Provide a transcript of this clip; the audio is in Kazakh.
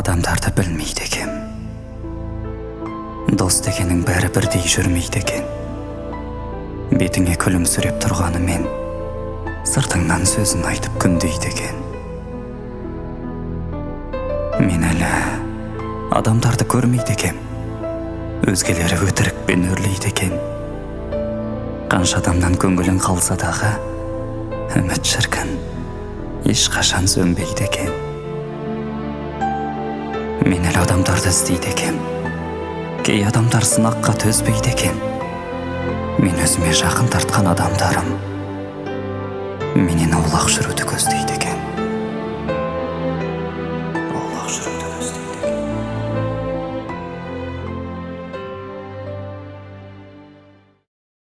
Адамдарды білмейді екем. Дос дегенің бәрі бірдей жүрмейді екен. Бетіңе күлімсіреп тұрғанымен, сыртыңнан сөзін айтып күндейді екен. Мен әлі адамдарды көрмейді екем. Өзгелері өтірікпен өрлейді екен. Қанша адамнан көңілің қалса дағы, үміт шіркін, ешқашан сөнбейді екен. Мен әлі адамдарды іздейді екем. Кей адамдар сынаққа төзбейді екен. Мен өзіме жақын тартқан адамдарым менен аулақ жүруді көздейді екен.